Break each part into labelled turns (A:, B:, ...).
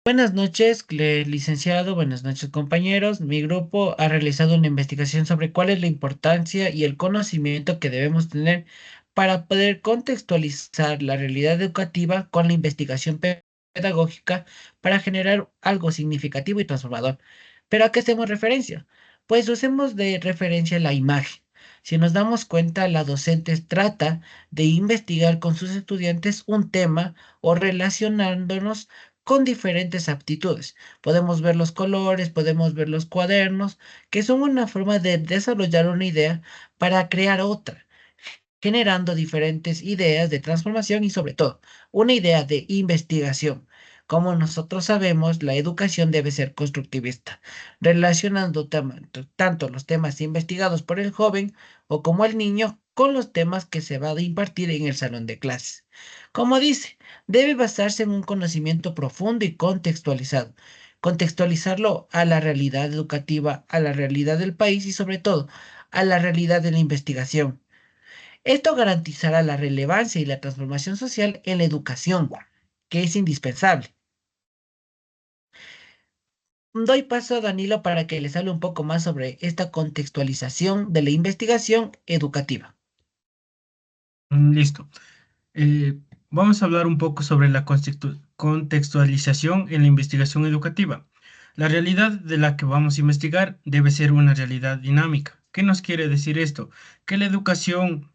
A: Buenas noches, licenciado. Buenas noches, compañeros. Mi grupo ha realizado una investigación sobre cuál es la importancia y el conocimiento que debemos tener para poder contextualizar la realidad educativa con la investigación pedagógica para generar algo significativo y transformador. ¿Pero a qué hacemos referencia? Pues usemos de referencia la imagen. Si nos damos cuenta, la docente trata de investigar con sus estudiantes un tema o relacionándonos con diferentes aptitudes. Podemos ver los colores, podemos ver los cuadernos, que son una forma de desarrollar una idea para crear otra, generando diferentes ideas de transformación y sobre todo una idea de investigación. Como nosotros sabemos, la educación debe ser constructivista, relacionando tanto los temas investigados por el joven o como el niño con los temas que se va a impartir en el salón de clases. Como dice, debe basarse en un conocimiento profundo y contextualizado, contextualizarlo a la realidad educativa, a la realidad del país y sobre todo a la realidad de la investigación. Esto garantizará la relevancia y la transformación social en la educación, que es indispensable. Doy paso a Danilo para que les hable un poco más sobre esta contextualización de la investigación educativa.
B: Listo. Eh, Vamos a hablar un poco sobre la contextualización en la investigación educativa. La realidad de la que vamos a investigar debe ser una realidad dinámica. ¿Qué nos quiere decir esto? Que la educación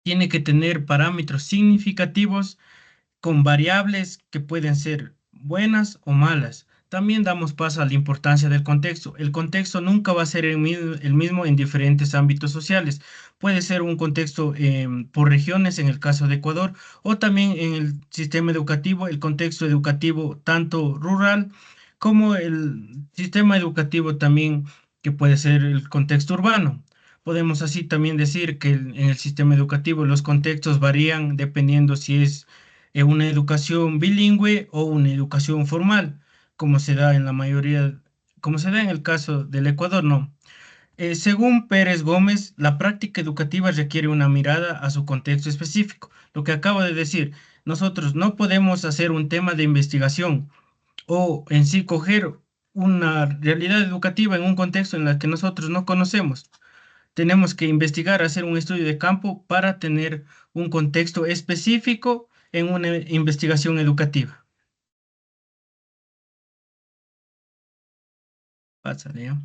B: tiene que tener parámetros significativos con variables que pueden ser buenas o malas. También damos paso a la importancia del contexto. El contexto nunca va a ser el mismo en diferentes ámbitos sociales. Puede ser un contexto por regiones, en el caso de Ecuador, o también en el sistema educativo, el contexto educativo tanto rural como el sistema educativo también que puede ser el contexto urbano. Podemos así también decir que en el sistema educativo los contextos varían dependiendo si es una educación bilingüe o una educación formal, como se da en la mayoría, como se da en el caso del Ecuador, no. Según Pérez Gómez, la práctica educativa requiere una mirada a su contexto específico. Lo que acabo de decir, nosotros no podemos hacer un tema de investigación o en sí coger una realidad educativa en un contexto en el que nosotros no conocemos. Tenemos que investigar, hacer un estudio de campo para tener un contexto específico en una investigación educativa. Pásale, ¿ya?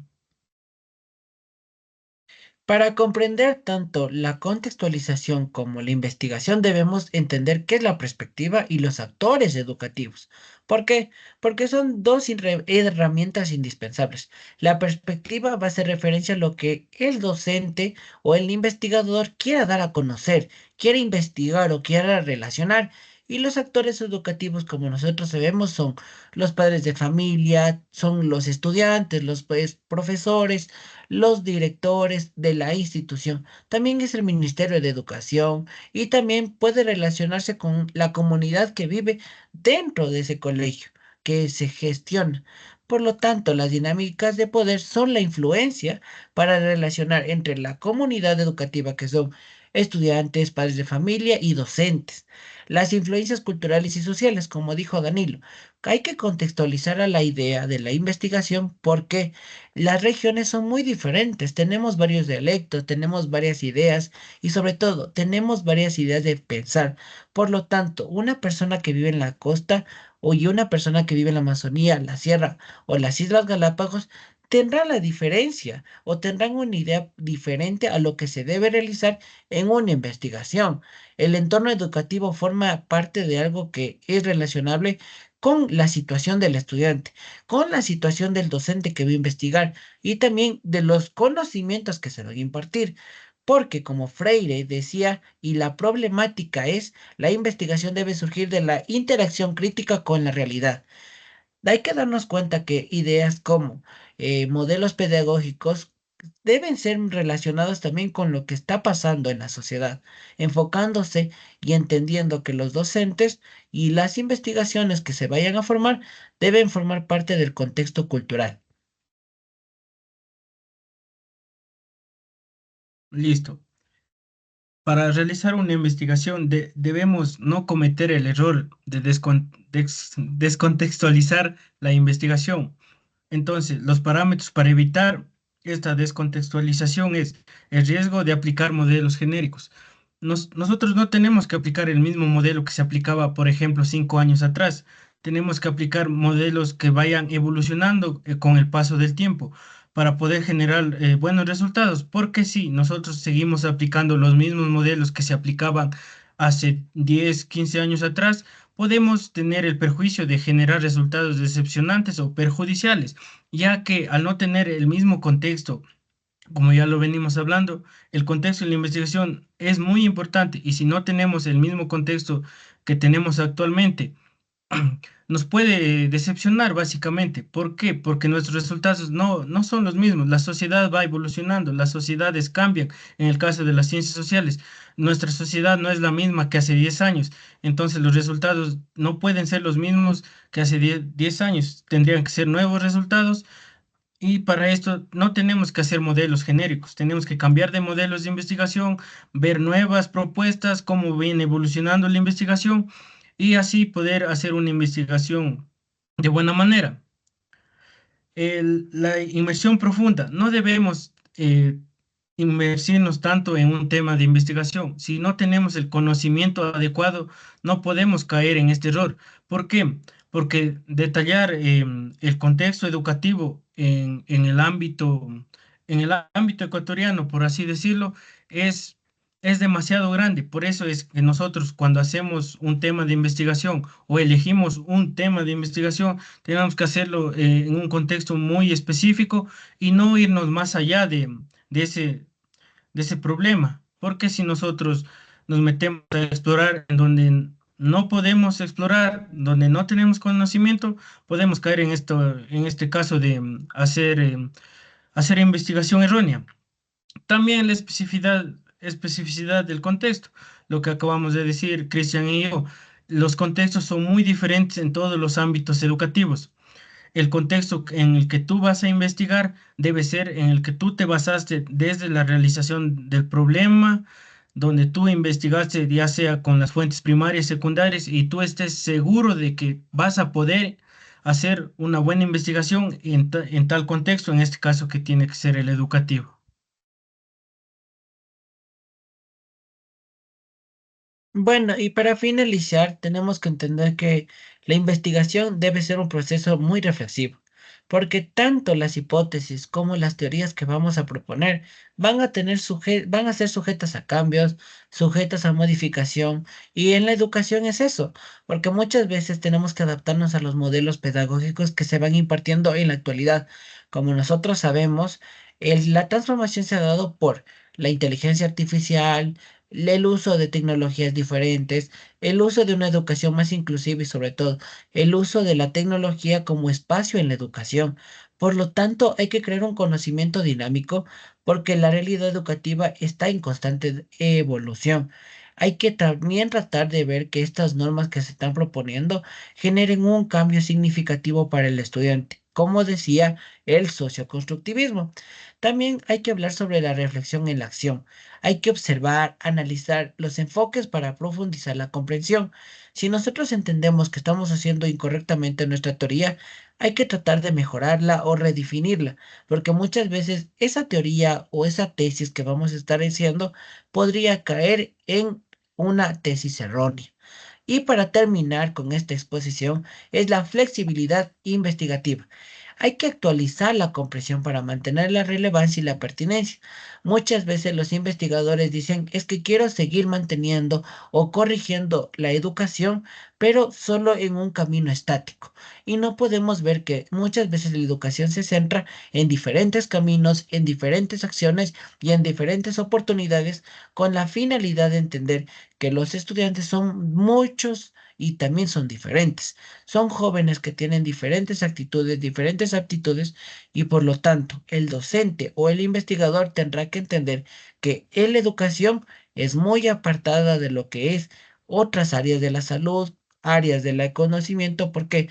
A: Para comprender tanto la contextualización como la investigación debemos entender qué es la perspectiva y los actores educativos. ¿Por qué? Porque son dos herramientas indispensables. La perspectiva va a hacer referencia a lo que el docente o el investigador quiera dar a conocer, quiere investigar o quiera relacionar. Y los actores educativos, como nosotros sabemos, son los padres de familia, son los estudiantes, los profesores, los directores de la institución. También es el Ministerio de Educación y también puede relacionarse con la comunidad que vive dentro de ese colegio que se gestiona. Por lo tanto, las dinámicas de poder son la influencia para relacionar entre la comunidad educativa, que son estudiantes, padres de familia y docentes. Las influencias culturales y sociales, como dijo Danilo, hay que contextualizar a la idea de la investigación porque las regiones son muy diferentes, tenemos varios dialectos, tenemos varias ideas y sobre todo tenemos varias ideas de pensar. Por lo tanto, una persona que vive en la costa y una persona que vive en la Amazonía, la Sierra o las Islas Galápagos tendrán la diferencia o tendrán una idea diferente a lo que se debe realizar en una investigación. El entorno educativo forma parte de algo que es relacionable con la situación del estudiante, con la situación del docente que va a investigar y también de los conocimientos que se van a impartir. Porque como Freire decía, y la problemática es, la investigación debe surgir de la interacción crítica con la realidad. Hay que darnos cuenta que ideas como modelos pedagógicos deben ser relacionados también con lo que está pasando en la sociedad, enfocándose y entendiendo que los docentes y las investigaciones que se vayan a formar deben formar parte del contexto cultural.
B: Listo. Para realizar una investigación debemos no cometer el error de descontextualizar la investigación. Entonces, los parámetros para evitar esta descontextualización es el riesgo de aplicar modelos genéricos. Nosotros no tenemos que aplicar el mismo modelo que se aplicaba, por ejemplo, 5 años atrás. Tenemos que aplicar modelos que vayan evolucionando con el paso del tiempo para poder generar buenos resultados. Porque si nosotros seguimos aplicando los mismos modelos que se aplicaban hace 10, 15 años atrás, podemos tener el perjuicio de generar resultados decepcionantes o perjudiciales, ya que al no tener el mismo contexto, como ya lo venimos hablando, el contexto de la investigación es muy importante y si no tenemos el mismo contexto que tenemos actualmente, nos puede decepcionar básicamente. ¿Por qué? Porque nuestros resultados no son los mismos. La sociedad va evolucionando, las sociedades cambian. En el caso de las ciencias sociales, nuestra sociedad no es la misma que hace 10 años. Entonces los resultados no pueden ser los mismos que hace 10 años. Tendrían que ser nuevos resultados. Y para esto no tenemos que hacer modelos genéricos, tenemos que cambiar de modelos de investigación, ver nuevas propuestas, cómo viene evolucionando la investigación y así poder hacer una investigación de buena manera. La inmersión profunda, no debemos inmersirnos tanto en un tema de investigación. Si no tenemos el conocimiento adecuado, no podemos caer en este error. ¿Por qué? Porque detallar el contexto educativo en el ámbito ecuatoriano, por así decirlo, es, es demasiado grande. Por eso es que nosotros cuando hacemos un tema de investigación o elegimos un tema de investigación, tenemos que hacerlo en un contexto muy específico y no irnos más allá de de ese problema. Porque si nosotros nos metemos a explorar en donde no podemos explorar, donde no tenemos conocimiento, podemos caer en este caso de hacer investigación errónea. También la especificidad del contexto, lo que acabamos de decir, Cristian y yo, los contextos son muy diferentes en todos los ámbitos educativos. El contexto en el que tú vas a investigar debe ser en el que tú te basaste desde la realización del problema, donde tú investigaste ya sea con las fuentes primarias y secundarias y tú estés seguro de que vas a poder hacer una buena investigación en tal contexto, en este caso que tiene que ser el educativo.
A: Bueno, y para finalizar, tenemos que entender que la investigación debe ser un proceso muy reflexivo, porque tanto las hipótesis como las teorías que vamos a proponer van a ser sujetas a cambios, sujetas a modificación, y en la educación es eso, porque muchas veces tenemos que adaptarnos a los modelos pedagógicos que se van impartiendo en la actualidad. Como nosotros sabemos, la transformación se ha dado por la inteligencia artificial, el uso de tecnologías diferentes, el uso de una educación más inclusiva y sobre todo el uso de la tecnología como espacio en la educación. Por lo tanto, hay que crear un conocimiento dinámico porque la realidad educativa está en constante evolución. Hay que también tratar de ver que estas normas que se están proponiendo generen un cambio significativo para el estudiante, como decía el socioconstructivismo. También hay que hablar sobre la reflexión en la acción. Hay que observar, analizar los enfoques para profundizar la comprensión. Si nosotros entendemos que estamos haciendo incorrectamente nuestra teoría, hay que tratar de mejorarla o redefinirla, porque muchas veces esa teoría o esa tesis que vamos a estar haciendo podría caer en una tesis errónea. Y para terminar con esta exposición es la flexibilidad investigativa. Hay que actualizar la comprensión para mantener la relevancia y la pertinencia. Muchas veces los investigadores dicen es que quiero seguir manteniendo o corrigiendo la educación, pero solo en un camino estático. Y no podemos ver que muchas veces la educación se centra en diferentes caminos, en diferentes acciones y en diferentes oportunidades con la finalidad de entender que los estudiantes son muchos y también son diferentes. Son jóvenes que tienen diferentes actitudes, diferentes aptitudes y por lo tanto el docente o el investigador tendrá que entender que en la educación es muy apartada de lo que es otras áreas de la salud, áreas del conocimiento, porque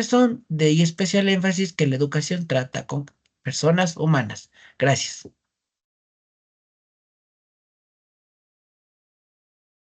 A: son de especial énfasis que la educación trata con personas humanas. Gracias.